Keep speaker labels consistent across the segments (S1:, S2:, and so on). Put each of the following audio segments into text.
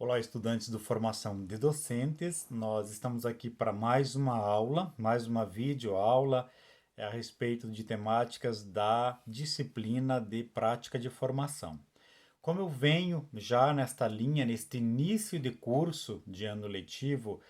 S1: Olá, estudantes do Formação de Docentes. Nós estamos aqui para mais uma aula, mais uma videoaula a respeito de temáticas da disciplina de prática de formação. Como eu venho já nesta linha, neste início de curso de ano letivo,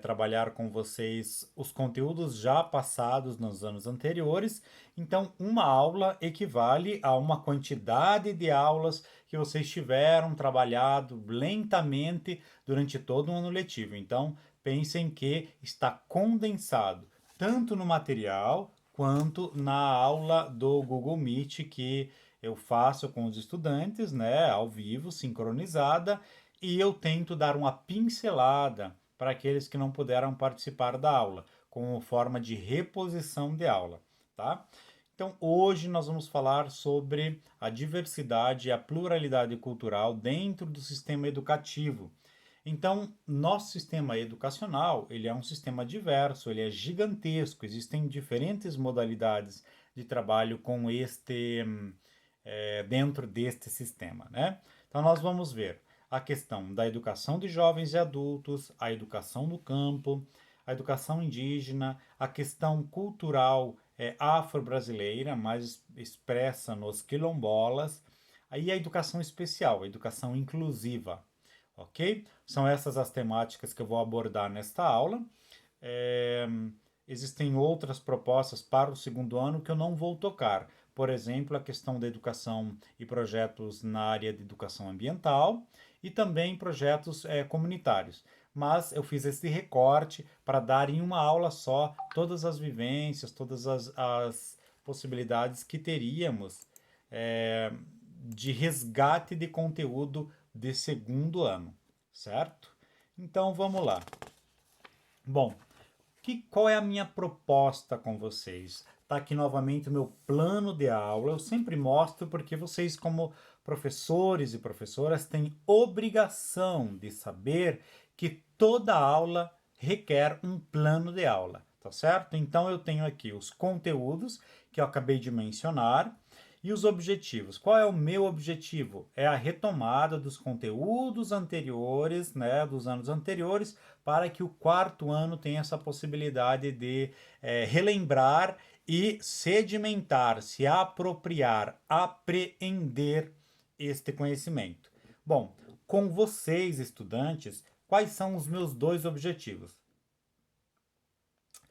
S1: trabalhar com vocês os conteúdos já passados nos anos anteriores, então uma aula equivale a uma quantidade de aulas que vocês tiveram trabalhado lentamente durante todo o ano letivo. Então, pensem que está condensado tanto no material quanto na aula do Google Meet que eu faço com os estudantes, né, ao vivo, sincronizada, e eu tento dar uma pincelada para aqueles que não puderam participar da aula, como forma de reposição de aula, tá? Então, hoje nós vamos falar sobre a diversidade e a pluralidade cultural dentro do sistema educativo. Então, nosso sistema educacional, ele é um sistema diverso, ele é gigantesco, existem diferentes modalidades de trabalho com dentro deste sistema, né? Então, nós vamos ver a questão da educação de jovens e adultos, a educação no campo, a educação indígena, a questão cultural afro-brasileira, mais expressa nos quilombolas, aí a educação especial, a educação inclusiva, ok? São essas as temáticas que eu vou abordar nesta aula. É, Existem outras propostas para o segundo ano que eu não vou tocar. Por exemplo, a questão da educação e projetos na área de educação ambiental e também projetos comunitários. Mas eu fiz esse recorte para dar em uma aula só todas as vivências, todas as possibilidades que teríamos é, de resgate de conteúdo de segundo ano, certo? Então vamos lá. Bom, qual é a minha proposta com vocês? Está aqui novamente o meu plano de aula. Eu sempre mostro porque vocês, como professores e professoras, têm obrigação de saber que toda aula requer um plano de aula, tá certo? Então eu tenho aqui os conteúdos que eu acabei de mencionar. E os objetivos? Qual é o meu objetivo? É a retomada dos conteúdos anteriores, né, dos anos anteriores, para que o quarto ano tenha essa possibilidade de relembrar e sedimentar, se apropriar, apreender este conhecimento. Bom, com vocês, estudantes, quais são os meus dois objetivos?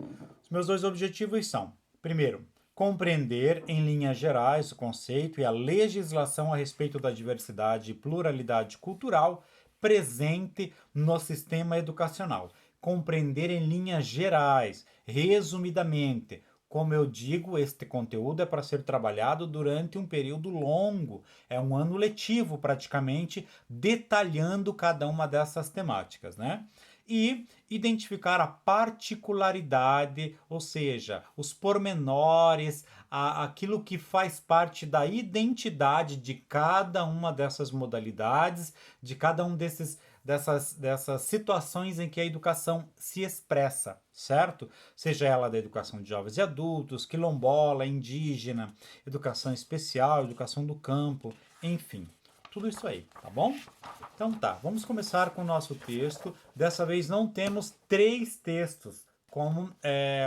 S1: Os meus dois objetivos são, primeiro, compreender em linhas gerais o conceito e a legislação a respeito da diversidade e pluralidade cultural presente no sistema educacional. Compreender em linhas gerais, resumidamente. Como eu digo, este conteúdo é para ser trabalhado durante um período longo, é um ano letivo praticamente, detalhando cada uma dessas temáticas, né? E identificar a particularidade, ou seja, os pormenores, aquilo que faz parte da identidade de cada uma dessas modalidades, de cada um dessas situações em que a educação se expressa, certo? Seja ela da educação de jovens e adultos, quilombola, indígena, educação especial, educação do campo, enfim. Tudo isso aí, tá bom? Então tá, vamos começar com o nosso texto. Dessa vez não temos três textos, como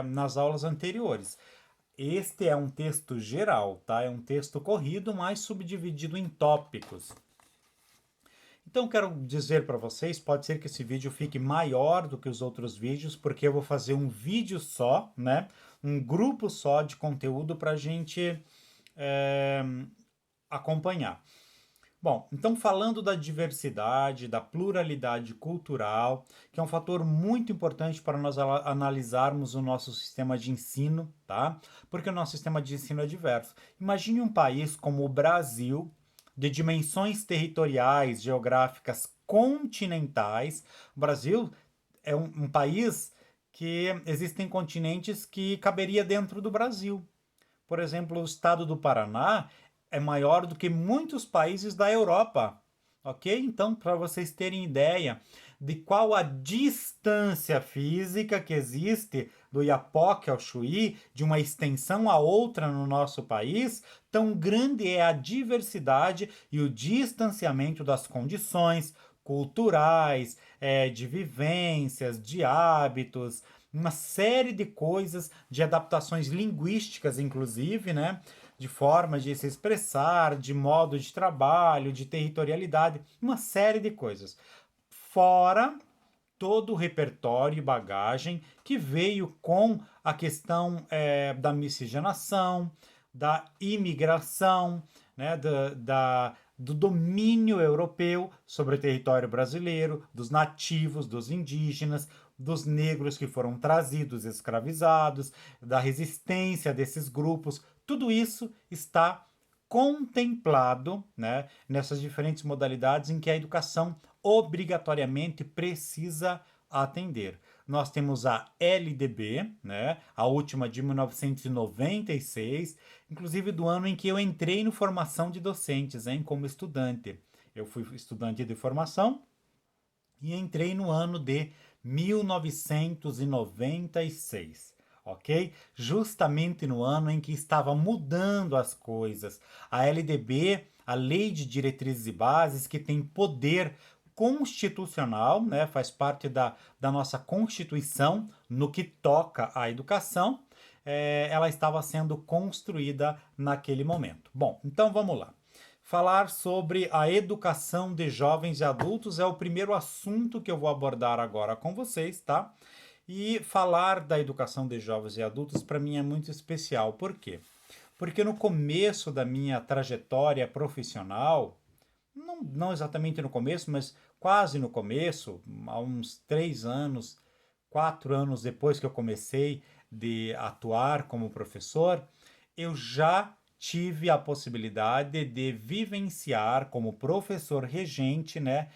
S1: nas aulas anteriores. Este é um texto geral, tá? É um texto corrido, mas subdividido em tópicos. Então quero dizer para vocês, pode ser que esse vídeo fique maior do que os outros vídeos, porque eu vou fazer um vídeo só, né? Um grupo só de conteúdo para a gente acompanhar. Bom, então falando da diversidade, da pluralidade cultural, que é um fator muito importante para nós analisarmos o nosso sistema de ensino, tá? Porque o nosso sistema de ensino é diverso. Imagine um país como o Brasil, de dimensões territoriais, geográficas continentais. O Brasil é um país que existem continentes que caberia dentro do Brasil. Por exemplo, o estado do Paraná é maior do que muitos países da Europa. Ok? Então, para vocês terem ideia de qual a distância física que existe do Iapoque ao Chuí, de uma extensão a outra no nosso país, tão grande é a diversidade e o distanciamento das condições, culturais, de vivências, de hábitos, uma série de coisas, de adaptações linguísticas, inclusive, né? De formas de se expressar, de modo de trabalho, de territorialidade, uma série de coisas. Fora todo o repertório e bagagem que veio com a questão da miscigenação, da imigração, né, do domínio europeu sobre o território brasileiro, dos nativos, dos indígenas, dos negros que foram trazidos, escravizados, da resistência desses grupos. Tudo isso está contemplado, né, nessas diferentes modalidades em que a educação obrigatoriamente precisa atender. Nós temos a LDB, né, a última de 1996, inclusive do ano em que eu entrei no formação de docentes, hein, como estudante. Eu fui estudante de formação e entrei no ano de 1996, ok? Justamente no ano em que estava mudando as coisas. A LDB, a Lei de Diretrizes e Bases, que tem poder constitucional, né? Faz parte da nossa Constituição no que toca à educação, ela estava sendo construída naquele momento. Bom, então vamos lá. Falar sobre a educação de jovens e adultos é o primeiro assunto que eu vou abordar agora com vocês, tá? E falar da educação de jovens e adultos para mim é muito especial. Por quê? Porque no começo da minha trajetória profissional, não exatamente no começo, mas quase no começo, há uns 3 anos, 4 anos depois que eu comecei de atuar como professor, eu já tive a possibilidade de vivenciar como professor regente, né,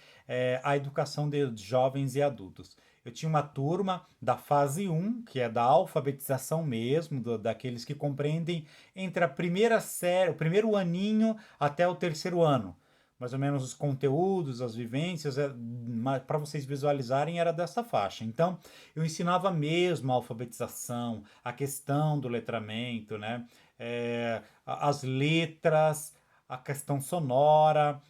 S1: a educação de jovens e adultos. Eu tinha uma turma da fase 1, que é da alfabetização mesmo, daqueles que compreendem entre a primeira série, o primeiro aninho até o terceiro ano. Mais ou menos os conteúdos, as vivências, para vocês visualizarem, era dessa faixa. Então, eu ensinava mesmo a alfabetização, a questão do letramento, né? As letras, a questão sonora,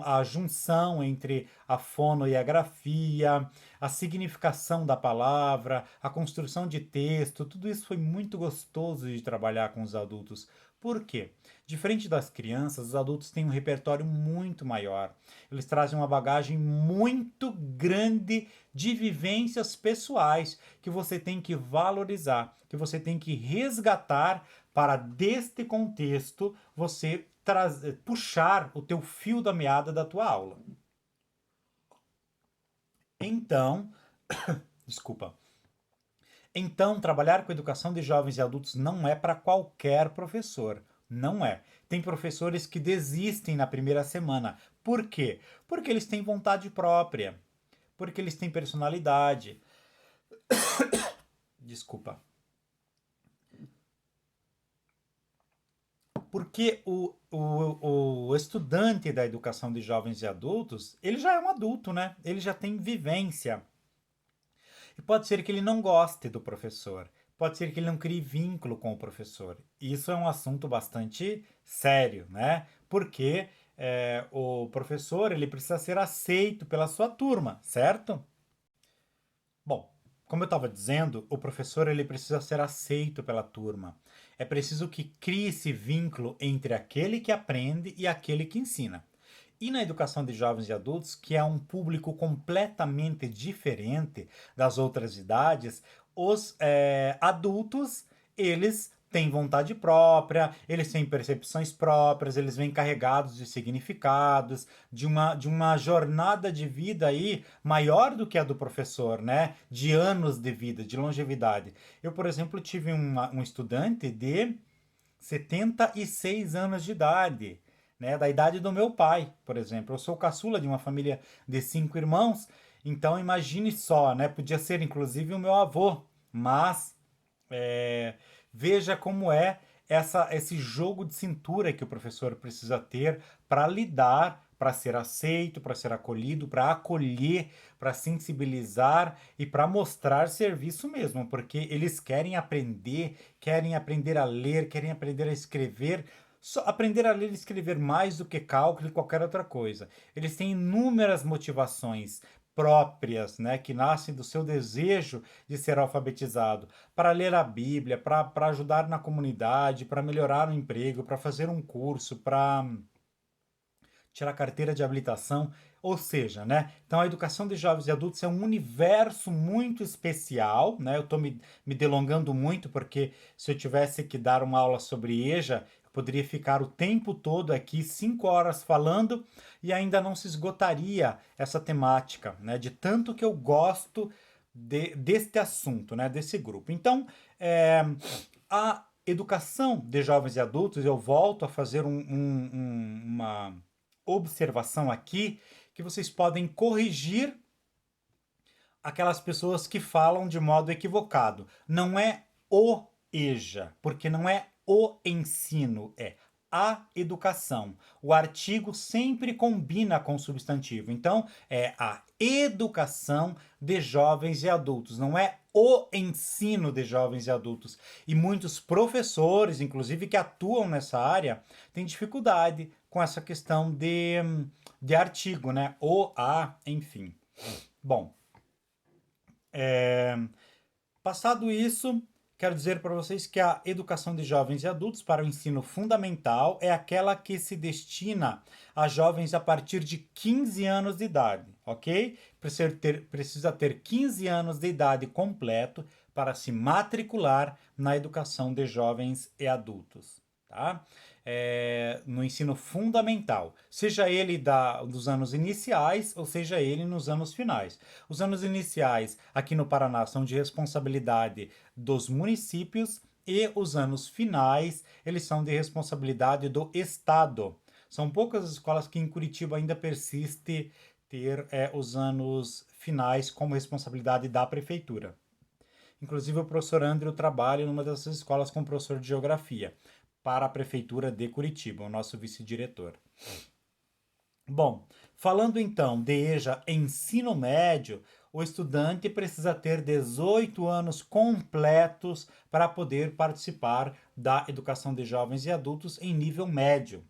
S1: a junção entre a fono e a grafia, a significação da palavra, a construção de texto, tudo isso foi muito gostoso de trabalhar com os adultos. Por quê? Diferente das crianças, os adultos têm um repertório muito maior. Eles trazem uma bagagem muito grande de vivências pessoais que você tem que valorizar, que você tem que resgatar para deste contexto você puxar o teu fio da meada da tua aula. Então, desculpa. Então, trabalhar com educação de jovens e adultos não é para qualquer professor. Não é. Tem professores que desistem na primeira semana. Por quê? Porque eles têm vontade própria. Porque eles têm personalidade. Desculpa. Porque o estudante da educação de jovens e adultos, ele já é um adulto, né? Ele já tem vivência. E pode ser que ele não goste do professor. Pode ser que ele não crie vínculo com o professor. Isso é um assunto bastante sério, né? Porque o professor ele precisa ser aceito pela sua turma, certo? Bom, como eu estava dizendo, o professor ele precisa ser aceito pela turma. É preciso que crie esse vínculo entre aquele que aprende e aquele que ensina. E na educação de jovens e adultos, que é um público completamente diferente das outras idades, os adultos, eles têm vontade própria, eles têm percepções próprias, eles vêm carregados de significados, de uma jornada de vida aí maior do que a do professor, né? De anos de vida, de longevidade. Eu, por exemplo, tive um estudante de 76 anos de idade, né? Da idade do meu pai, por exemplo. Eu sou caçula de uma família de 5 irmãos, então imagine só, né? Podia ser inclusive o meu avô, mas é, veja como é esse jogo de cintura que o professor precisa ter para lidar, para ser aceito, para ser acolhido, para acolher, para sensibilizar e para mostrar serviço mesmo, porque eles querem aprender a ler, querem aprender a escrever, aprender a ler e escrever mais do que cálculo e qualquer outra coisa. Eles têm inúmeras motivações próprias, né, que nascem do seu desejo de ser alfabetizado, para ler a Bíblia, para ajudar na comunidade, para melhorar o emprego, para fazer um curso, para tirar carteira de habilitação, ou seja, né? Então a educação de jovens e adultos é um universo muito especial, né? Eu estou me delongando muito porque se eu tivesse que dar uma aula sobre EJA, eu poderia ficar o tempo todo aqui, 5 horas falando e ainda não se esgotaria essa temática, né? De tanto que eu gosto deste assunto, né? Desse grupo. Então, a educação de jovens e adultos, eu volto a fazer uma observação aqui que vocês podem corrigir aquelas pessoas que falam de modo equivocado. Não é o EJA, porque não é o ensino, é a educação. O artigo sempre combina com o substantivo. Então, é a educação de jovens e adultos, não é o ensino de jovens e adultos. E muitos professores, inclusive que atuam nessa área, têm dificuldade com essa questão de artigo, né? O, a, enfim. Bom, passado isso, quero dizer para vocês que a educação de jovens e adultos para o ensino fundamental é aquela que se destina a jovens a partir de 15 anos de idade, ok? Precisa ter 15 anos de idade completo para se matricular na educação de jovens e adultos, tá? No ensino fundamental, seja ele dos anos iniciais ou seja ele nos anos finais. Os anos iniciais aqui no Paraná são de responsabilidade dos municípios e os anos finais eles são de responsabilidade do Estado. São poucas as escolas que em Curitiba ainda persiste ter os anos finais como responsabilidade da prefeitura. Inclusive o professor Andrew trabalha numa dessas escolas como professor de geografia para a prefeitura de Curitiba, o nosso vice-diretor. Bom, falando então de EJA ensino médio, o estudante precisa ter 18 anos completos para poder participar da educação de jovens e adultos em nível médio.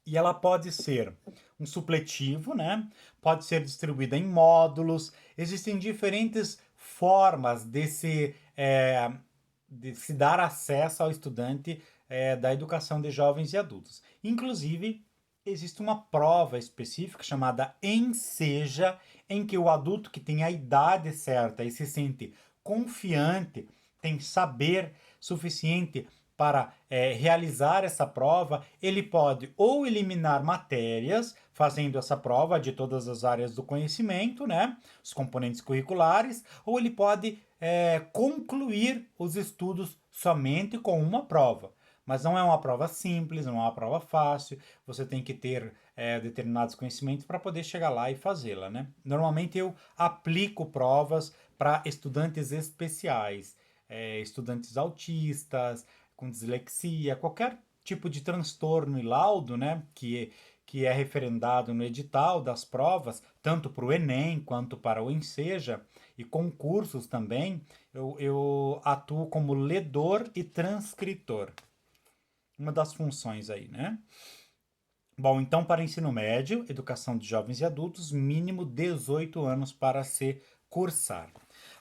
S1: E ela pode ser um supletivo, né? Pode ser distribuída em módulos. Existem diferentes formas de se dar acesso ao estudante da educação de jovens e adultos. Inclusive, existe uma prova específica chamada Enseja, em que o adulto que tem a idade certa e se sente confiante, tem saber suficiente para realizar essa prova, ele pode ou eliminar matérias, fazendo essa prova de todas as áreas do conhecimento, né, os componentes curriculares, ou ele pode concluir os estudos somente com uma prova. Mas não é uma prova simples, não é uma prova fácil, você tem que ter determinados conhecimentos para poder chegar lá e fazê-la, né? Normalmente eu aplico provas para estudantes especiais, estudantes autistas, com dislexia, qualquer tipo de transtorno e laudo, né, que é referendado no edital das provas, tanto para o Enem quanto para o Enseja, e concursos também, eu atuo como ledor e transcritor. Uma das funções aí, né? Bom, então para ensino médio, educação de jovens e adultos, mínimo 18 anos para se cursar.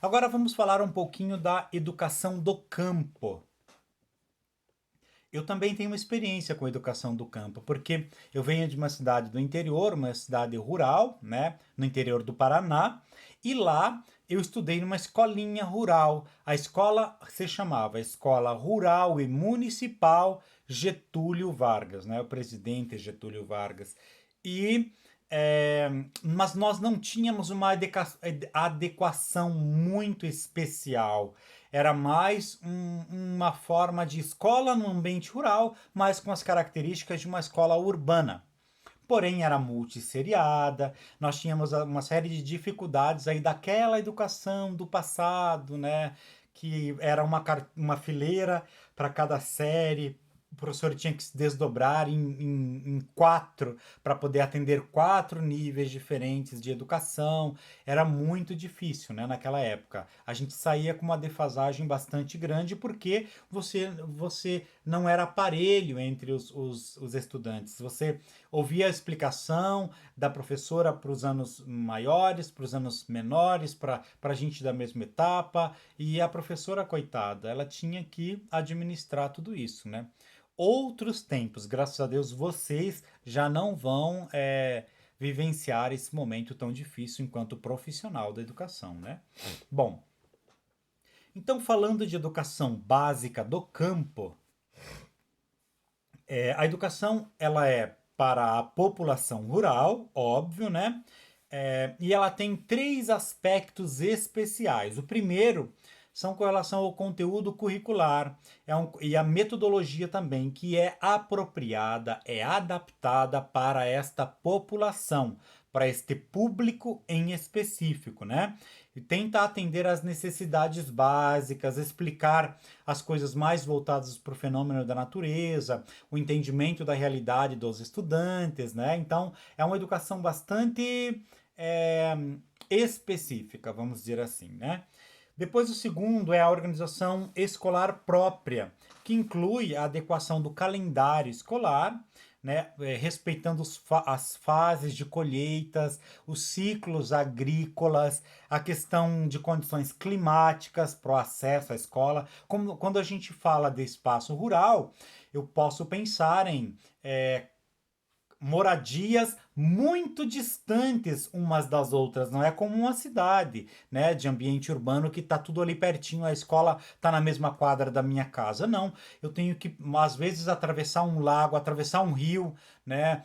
S1: Agora vamos falar um pouquinho da educação do campo. Eu também tenho uma experiência com educação do campo, porque eu venho de uma cidade do interior, uma cidade rural, né, no interior do Paraná, e lá eu estudei numa escolinha rural. A escola se chamava Escola Rural e Municipal Getúlio Vargas, né, o presidente Getúlio Vargas. E mas nós não tínhamos uma adequação muito especial. Era mais uma forma de escola no ambiente rural, mas com as características de uma escola urbana. Porém, era multisseriada, nós tínhamos uma série de dificuldades aí daquela educação do passado, né? Que era uma fileira para cada série, o professor tinha que se desdobrar em quatro para poder atender quatro níveis diferentes de educação. Era muito difícil, né, naquela época. A gente saía com uma defasagem bastante grande porque você não era parelho entre os estudantes. Você ouvia a explicação da professora para os anos maiores, para os anos menores, para a gente da mesma etapa, e a professora, coitada, ela tinha que administrar tudo isso, né? Outros tempos, graças a Deus, vocês já não vão vivenciar esse momento tão difícil enquanto profissional da educação, né? Bom, então falando de educação básica do campo, a educação ela é para a população rural, óbvio, né? E ela tem três aspectos especiais. O primeiro são com relação ao conteúdo curricular e a metodologia também, que é apropriada, é adaptada para esta população, para este público em específico, né? E tenta atender às necessidades básicas, explicar as coisas mais voltadas para o fenômeno da natureza, o entendimento da realidade dos estudantes, né? Então, é uma educação bastante é, específica, vamos dizer assim, né? Depois, o segundo é a organização escolar própria, que inclui a adequação do calendário escolar, né, respeitando as fases de colheitas, os ciclos agrícolas, a questão de condições climáticas para o acesso à escola. Como, quando a gente fala de espaço rural, eu posso pensar em moradias muito distantes umas das outras, não é como uma cidade, né, de ambiente urbano que tá tudo ali pertinho, a escola tá na mesma quadra da minha casa, não, eu tenho que às vezes atravessar um lago, atravessar um rio, né,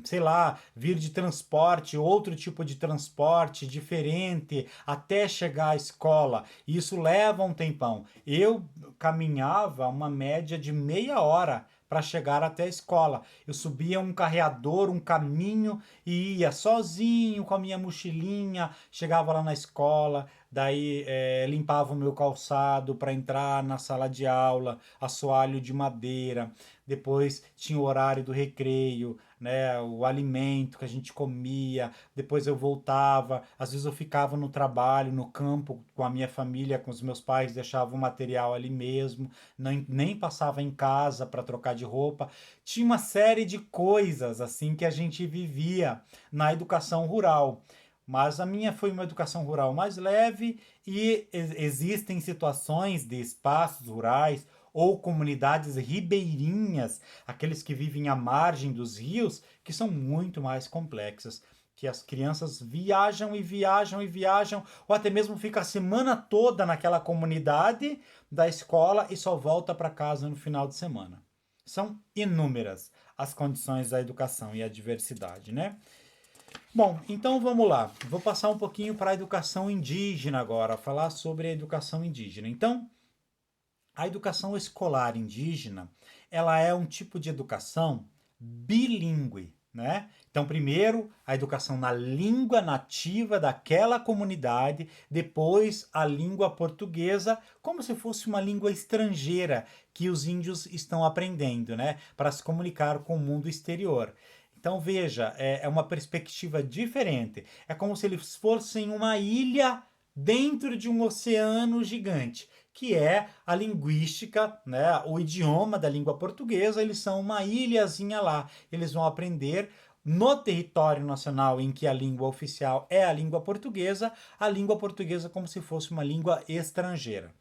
S1: sei lá, vir de transporte, outro tipo de transporte diferente até chegar à escola, e isso leva um tempão. Eu caminhava uma média de meia hora para chegar até a escola. Eu subia um carreador, um caminho e ia sozinho com a minha mochilinha, chegava lá na escola, daí limpava o meu calçado para entrar na sala de aula, assoalho de madeira. Depois tinha o horário do recreio, né, o alimento que a gente comia. Depois eu voltava, às vezes eu ficava no trabalho, no campo com a minha família, com os meus pais, deixava o material ali mesmo, nem passava em casa para trocar de roupa. Tinha uma série de coisas assim que a gente vivia na educação rural. Mas a minha foi uma educação rural mais leve e existem situações de espaços rurais ou comunidades ribeirinhas, aqueles que vivem à margem dos rios, que são muito mais complexas. Que as crianças viajam e viajam e viajam, ou até mesmo fica a semana toda naquela comunidade da escola e só volta para casa no final de semana. São inúmeras as condições da educação e a diversidade, né? Bom, então vamos lá. Vou passar um pouquinho para a educação indígena agora, falar sobre a educação indígena. Então, a educação escolar indígena, ela é um tipo de educação bilíngue, né? Então, primeiro, a educação na língua nativa daquela comunidade, depois a língua portuguesa, como se fosse uma língua estrangeira que os índios estão aprendendo, né? Para se comunicar com o mundo exterior. Então, veja, é uma perspectiva diferente. É como se eles fossem uma ilha dentro de um oceano gigante, que é a linguística, né, o idioma da língua portuguesa. Eles são uma ilhazinha lá. Eles vão aprender no território nacional em que a língua oficial é a língua portuguesa como se fosse uma língua estrangeira.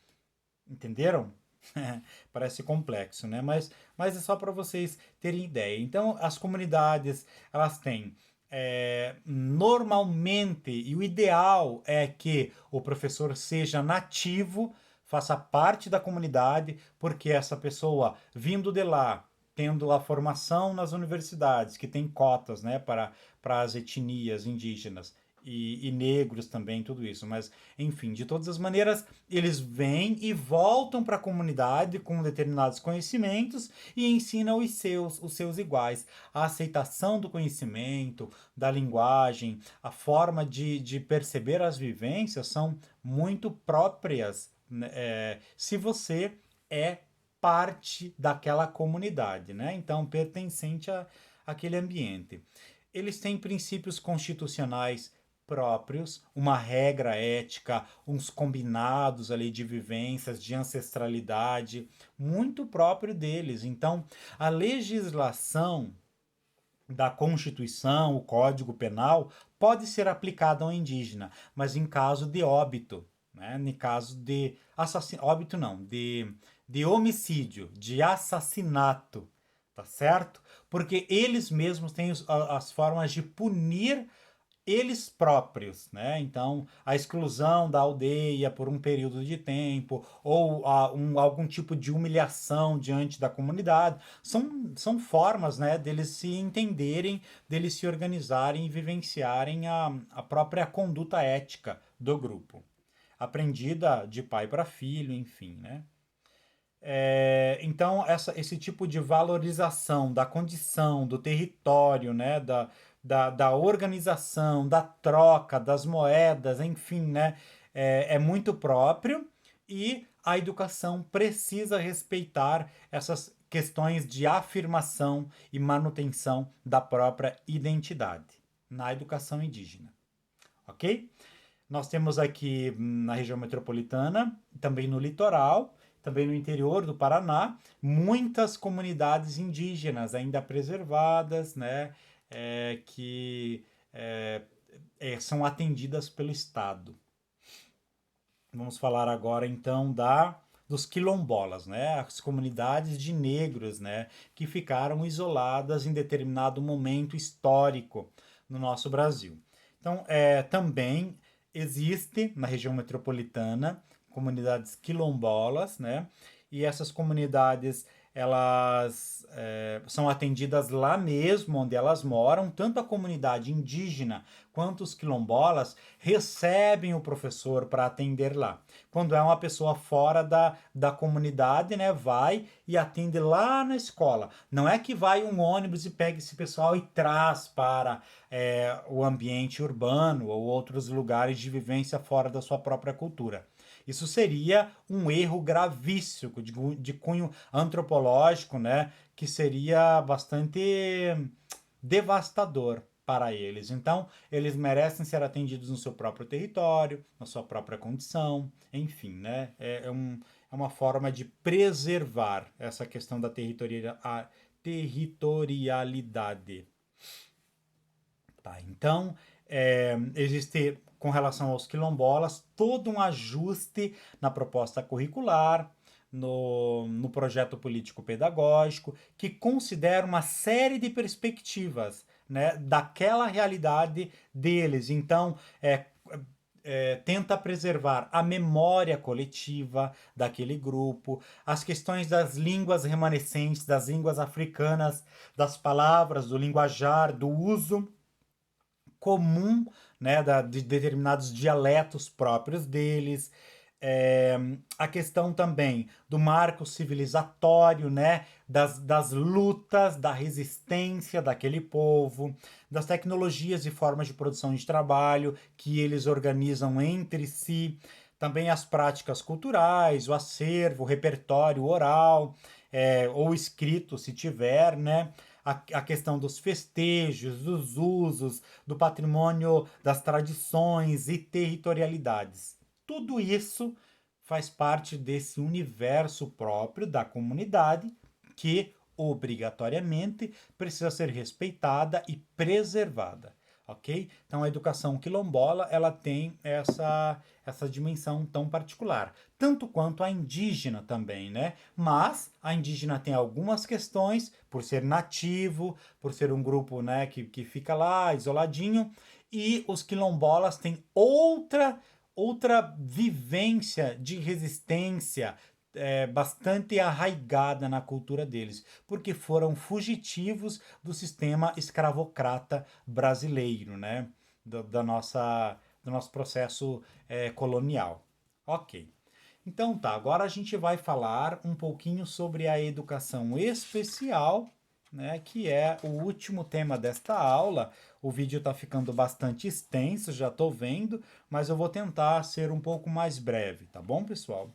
S1: Entenderam? Parece complexo, né? Mas é só para vocês terem ideia. Então, as comunidades, elas têm normalmente, e o ideal é que o professor seja nativo, faça parte da comunidade, porque essa pessoa vindo de lá, tendo a formação nas universidades, que tem cotas, né, para as etnias indígenas, e negros também, tudo isso. Mas, enfim, de todas as maneiras, eles vêm e voltam para a comunidade com determinados conhecimentos e ensinam os seus iguais. A aceitação do conhecimento, da linguagem, a forma de perceber as vivências são muito próprias, né, se você é parte daquela comunidade, né? Então, pertencente àquele ambiente. Eles têm princípios constitucionais próprios, uma regra ética, uns combinados ali de vivências, de ancestralidade, muito próprio deles. Então, a legislação da Constituição, o Código Penal, pode ser aplicada ao indígena, mas em caso de óbito, né? Em caso de assassinato, óbito não, de homicídio, de assassinato, tá certo? Porque eles mesmos têm as formas de punir eles próprios, né? Então, a exclusão da aldeia por um período de tempo, ou algum tipo de humilhação diante da comunidade, são formas, né, deles se entenderem, deles se organizarem e vivenciarem a própria conduta ética do grupo, aprendida de pai para filho, enfim, né? Então, esse tipo de valorização da condição, do território, né, da organização, da troca, das moedas, enfim, né, é muito próprio e a educação precisa respeitar essas questões de afirmação e manutenção da própria identidade na educação indígena, ok? Nós temos aqui na região metropolitana, também no litoral, também no interior do Paraná, muitas comunidades indígenas ainda preservadas, né, que são atendidas pelo Estado. Vamos falar agora então dos quilombolas, né, as comunidades de negros, né, que ficaram isoladas em determinado momento histórico no nosso Brasil. Então, também existe na região metropolitana comunidades quilombolas, né? E essas comunidades elas são atendidas lá mesmo onde elas moram, tanto a comunidade indígena quanto os quilombolas recebem o professor para atender lá. Quando é uma pessoa fora da comunidade, né, vai e atende lá na escola. Não é que vai um ônibus e pega esse pessoal e traz para o ambiente urbano ou outros lugares de vivência fora da sua própria cultura. Isso seria um erro gravíssimo de cunho antropológico, né? Que seria bastante devastador para eles. Então, eles merecem ser atendidos no seu próprio território, na sua própria condição, enfim, né? É uma forma de preservar essa questão da territorialidade. Tá, então, existe, com relação aos quilombolas, todo um ajuste na proposta curricular, no projeto político-pedagógico, que considera uma série de perspectivas, né, daquela realidade deles. Então, tenta preservar a memória coletiva daquele grupo, as questões das línguas remanescentes, das línguas africanas, das palavras, do linguajar, do uso comum, né, de determinados dialetos próprios deles. A questão também do marco civilizatório, né, das lutas, da resistência daquele povo, das tecnologias e formas de produção de trabalho que eles organizam entre si, também as práticas culturais, o acervo, o repertório oral, ou escrito, se tiver, né? A questão dos festejos, dos usos, do patrimônio, das tradições e territorialidades. Tudo isso faz parte desse universo próprio da comunidade que obrigatoriamente precisa ser respeitada e preservada, ok? Então a educação quilombola ela tem essa dimensão tão particular, tanto quanto a indígena também, né? Mas a indígena tem algumas questões por ser nativo, por ser um grupo, né, que fica lá isoladinho, e os quilombolas têm outra vivência de resistência bastante arraigada na cultura deles, porque foram fugitivos do sistema escravocrata brasileiro, né? Do nosso processo colonial. Ok. Então tá, agora a gente vai falar um pouquinho sobre a educação especial, né, que é o último tema desta aula. O vídeo está ficando bastante extenso, já estou vendo, mas eu vou tentar ser um pouco mais breve, tá bom, pessoal?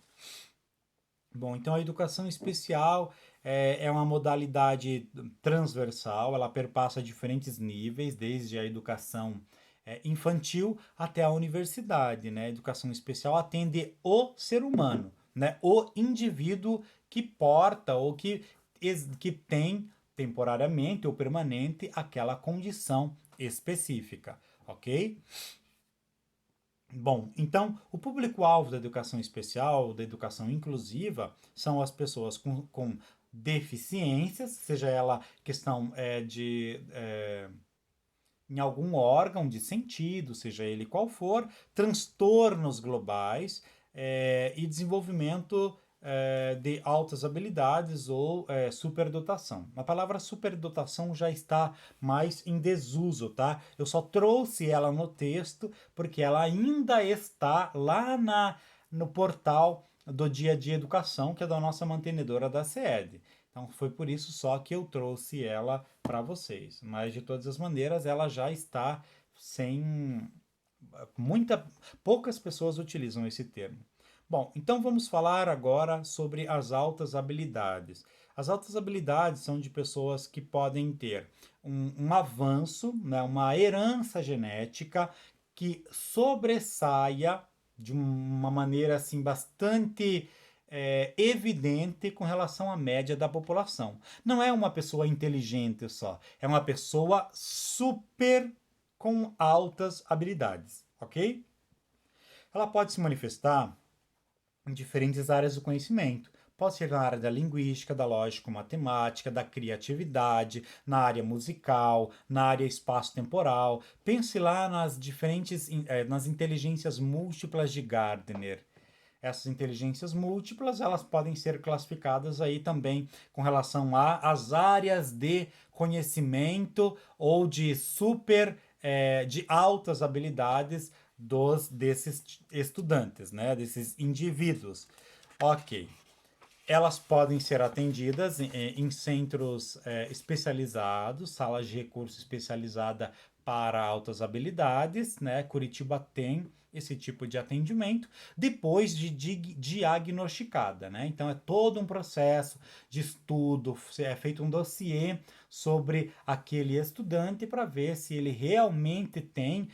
S1: Bom, então a educação especial é uma modalidade transversal, ela perpassa diferentes níveis, desde a educação infantil até a universidade, né? A educação especial atende o ser humano, né? O indivíduo que porta ou que tem temporariamente ou permanente aquela condição específica, ok? Bom, então o público-alvo da educação especial, da educação inclusiva, são as pessoas com deficiências, seja ela questão em algum órgão de sentido, seja ele qual for, transtornos globais e desenvolvimento de altas habilidades ou superdotação. A palavra superdotação já está mais em desuso, tá? Eu só trouxe ela no texto porque ela ainda está lá no portal do Dia a Dia Educação, que é da nossa mantenedora da SED. Então foi por isso só que eu trouxe ela para vocês. Mas de todas as maneiras, ela já está sem muita poucas pessoas utilizam esse termo. Bom, então vamos falar agora sobre as altas habilidades. As altas habilidades são de pessoas que podem ter um avanço, né, uma herança genética que sobressaia de uma maneira assim bastante evidente com relação à média da população. Não é uma pessoa inteligente só, é uma pessoa super com altas habilidades, ok? Ela pode se manifestar em diferentes áreas do conhecimento. Pode ser na área da linguística, da lógico-matemática, da criatividade, na área musical, na área espaço-temporal. Pense lá nas diferentes, nas inteligências múltiplas de Gardner. Essas inteligências múltiplas, elas podem ser classificadas aí também com relação às áreas de conhecimento ou de de altas habilidades desses estudantes, né, desses indivíduos. Ok. Elas podem ser atendidas em centros especializados, salas de recurso especializada para altas habilidades, né? Curitiba tem esse tipo de atendimento depois de diagnosticada, né? Então é todo um processo de estudo, é feito um dossiê sobre aquele estudante para ver se ele realmente tem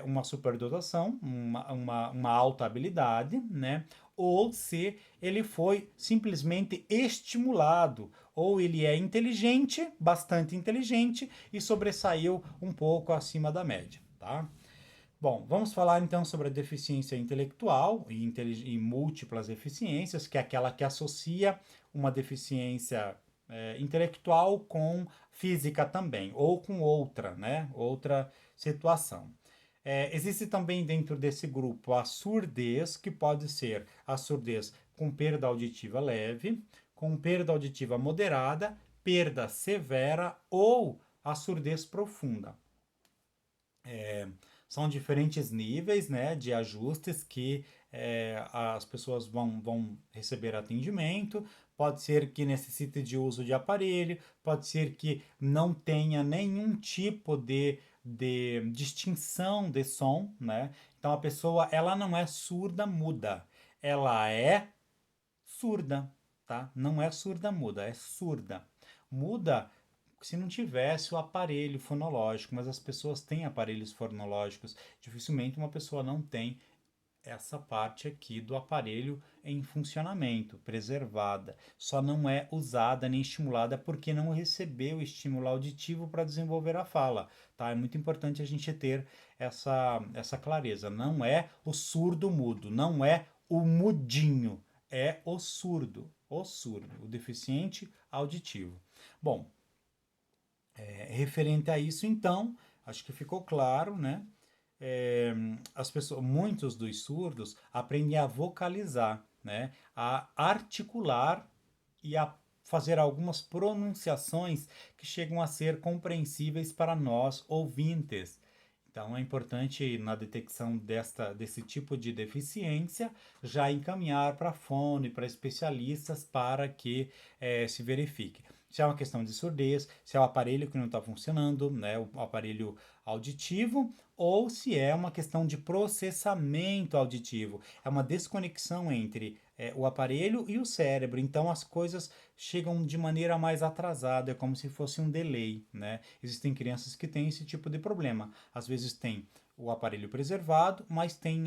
S1: uma superdotação, uma alta habilidade, né? Ou se ele foi simplesmente estimulado, ou ele é inteligente, bastante inteligente, e sobressaiu um pouco acima da média, tá? Bom, vamos falar então sobre a deficiência intelectual e múltiplas deficiências, que é aquela que associa uma deficiência intelectual com física também, ou com outra, né? Outra situação. Existe também dentro desse grupo a surdez, que pode ser a surdez com perda auditiva leve, com perda auditiva moderada, perda severa ou a surdez profunda. São diferentes níveis, né, de ajustes que as pessoas vão receber atendimento. Pode ser que necessite de uso de aparelho, pode ser que não tenha nenhum tipo de distinção de som, né? Então a pessoa ela não é surda muda, ela é surda, tá? Não é surda muda, é surda. Muda se não tivesse o aparelho fonológico, mas as pessoas têm aparelhos fonológicos. Dificilmente uma pessoa não tem essa parte aqui do aparelho em funcionamento, preservada. Só não é usada nem estimulada porque não recebeu estímulo auditivo para desenvolver a fala, tá? É muito importante a gente ter essa clareza. Não é o surdo mudo, não é o mudinho, é o surdo, o deficiente auditivo. Bom, referente a isso, então, acho que ficou claro, né? As pessoas, muitos dos surdos aprendem a vocalizar, né? A articular e a fazer algumas pronunciações que chegam a ser compreensíveis para nós ouvintes. Então é importante na detecção desse tipo de deficiência já encaminhar para fono e para especialistas para que se verifique. se é uma questão de surdez, se é o aparelho que não está funcionando, né, o aparelho auditivo, ou se é uma questão de processamento auditivo. É uma desconexão entre o aparelho e o cérebro, então as coisas chegam de maneira mais atrasada, é como se fosse um delay, né? Existem crianças que têm esse tipo de problema. Às vezes tem o aparelho preservado, mas tem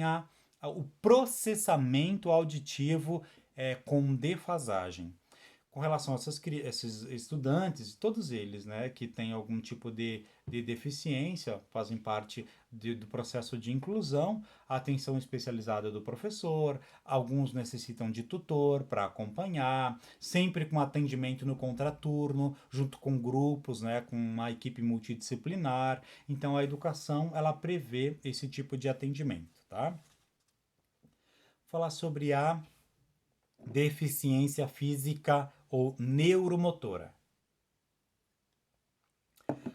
S1: o processamento auditivo com defasagem. Com relação a esses estudantes, todos eles, né, que têm algum tipo de deficiência, fazem parte do processo de inclusão, a atenção especializada do professor, alguns necessitam de tutor para acompanhar, sempre com atendimento no contraturno, junto com grupos, né, com uma equipe multidisciplinar. Então, a educação, ela prevê esse tipo de atendimento, tá? Vou falar sobre a deficiência física ou neuromotora.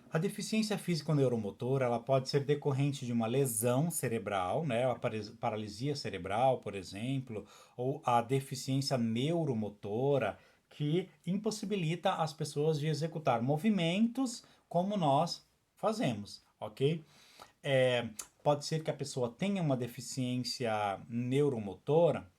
S1: A deficiência físico-neuromotora ela pode ser decorrente de uma lesão cerebral, né, a paralisia cerebral, por exemplo, ou a deficiência neuromotora, que impossibilita as pessoas de executar movimentos como nós fazemos, ok? É, pode ser que a pessoa tenha uma deficiência neuromotora,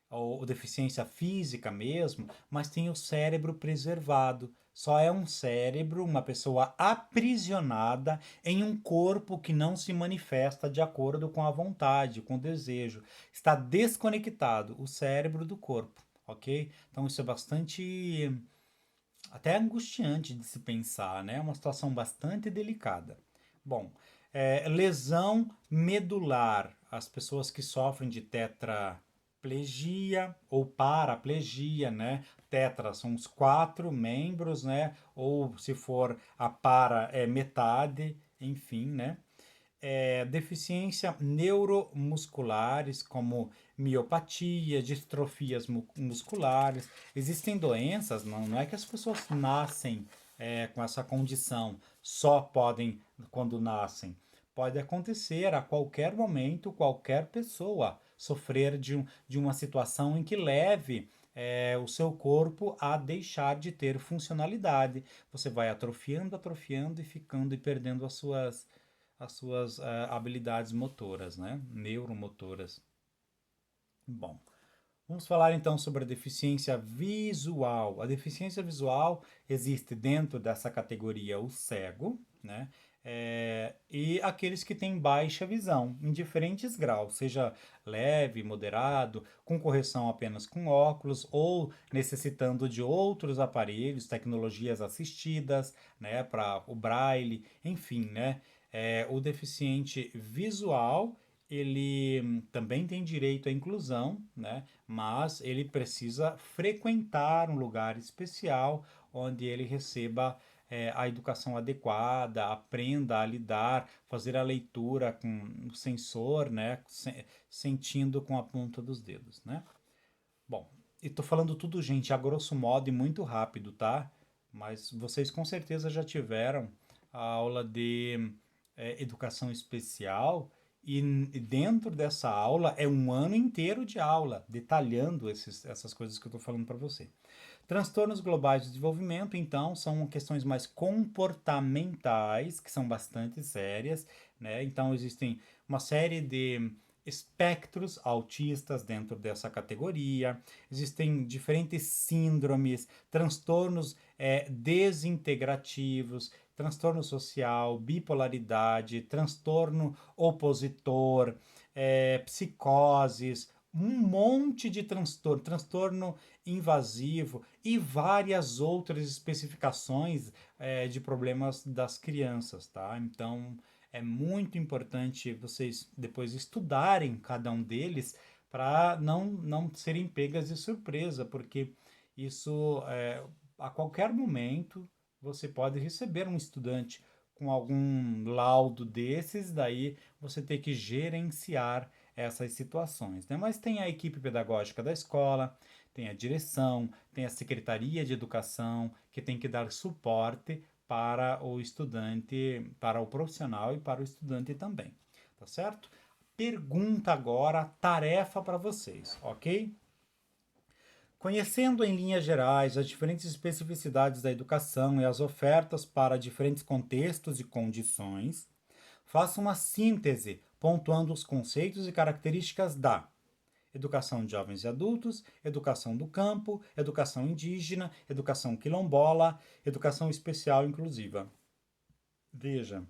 S1: ou deficiência física mesmo, mas tem o cérebro preservado. Só é um cérebro, uma pessoa aprisionada em um corpo que não se manifesta de acordo com a vontade, com o desejo. Está desconectado o cérebro do corpo, ok? Então isso é bastante até angustiante de se pensar, né? É uma situação bastante delicada. Bom, lesão medular. As pessoas que sofrem de tetraplegia ou paraplegia, né? Tetra são os 4 membros, né? Ou se for a para é metade, enfim, né? Deficiência neuromusculares, como miopatia, distrofias musculares. Existem doenças, não é que as pessoas nascem com essa condição, só podem quando nascem. Pode acontecer a qualquer momento, qualquer pessoa sofrer de uma situação em que leve o seu corpo a deixar de ter funcionalidade. Você vai atrofiando, atrofiando e ficando e perdendo as suas habilidades motoras, né? Neuromotoras. Bom, vamos falar então sobre a deficiência visual. A deficiência visual existe dentro dessa categoria o cego, né? E aqueles que têm baixa visão, em diferentes graus, seja leve, moderado, com correção apenas com óculos ou necessitando de outros aparelhos, tecnologias assistidas, né, para o braille, enfim, né? O deficiente visual ele também tem direito à inclusão, né? Mas ele precisa frequentar um lugar especial onde ele receba a educação adequada, aprenda a lidar, fazer a leitura com o sensor, né? Sentindo com a ponta dos dedos, né? Bom, e tô falando tudo, gente, a grosso modo e muito rápido, tá? Mas vocês com certeza já tiveram a aula de educação especial e dentro dessa aula é um ano inteiro de aula, detalhando essas coisas que eu tô falando para você. Transtornos globais de desenvolvimento, então, são questões mais comportamentais, que são bastante sérias, né? Então, existem uma série de espectros autistas dentro dessa categoria, existem diferentes síndromes, transtornos desintegrativos, transtorno social, bipolaridade, transtorno opositor, psicoses, um monte de transtorno, transtorno invasivo e várias outras especificações de problemas das crianças, tá? Então é muito importante vocês depois estudarem cada um deles para não serem pegas de surpresa, porque isso a qualquer momento você pode receber um estudante com algum laudo desses, daí você tem que gerenciar essas situações, né? Mas tem a equipe pedagógica da escola, tem a direção, tem a secretaria de educação, que tem que dar suporte para o estudante, para o profissional e para o estudante também, tá certo? Pergunta agora, tarefa para vocês, ok? Conhecendo em linhas gerais as diferentes especificidades da educação e as ofertas para diferentes contextos e condições, faça uma síntese pontuando os conceitos e características da educação de jovens e adultos, educação do campo, educação indígena, educação quilombola, educação especial inclusiva. Veja,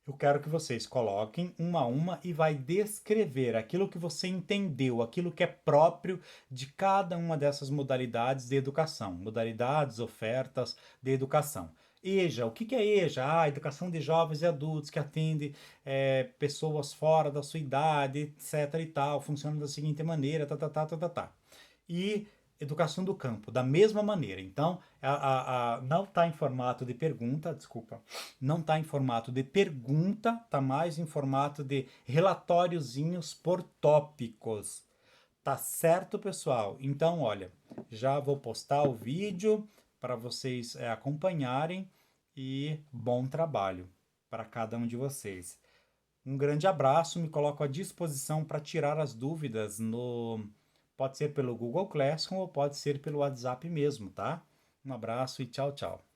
S1: eu quero que vocês coloquem uma a uma e vai descrever aquilo que você entendeu, aquilo que é próprio de cada uma dessas modalidades de educação, modalidades, ofertas de educação. EJA, o que é EJA? Ah, educação de jovens e adultos que atende pessoas fora da sua idade, etc e tal, funciona da seguinte maneira, E educação do campo, da mesma maneira. Então, não está em formato de pergunta, desculpa, não está em formato de pergunta, está mais em formato de relatóriozinhos por tópicos. Tá certo, pessoal? Então, olha, já vou postar o vídeo para vocês acompanharem e bom trabalho para cada um de vocês. Um grande abraço, me coloco à disposição para tirar as dúvidas no. Pode ser pelo Google Classroom ou pode ser pelo WhatsApp mesmo, tá? Um abraço e tchau, tchau.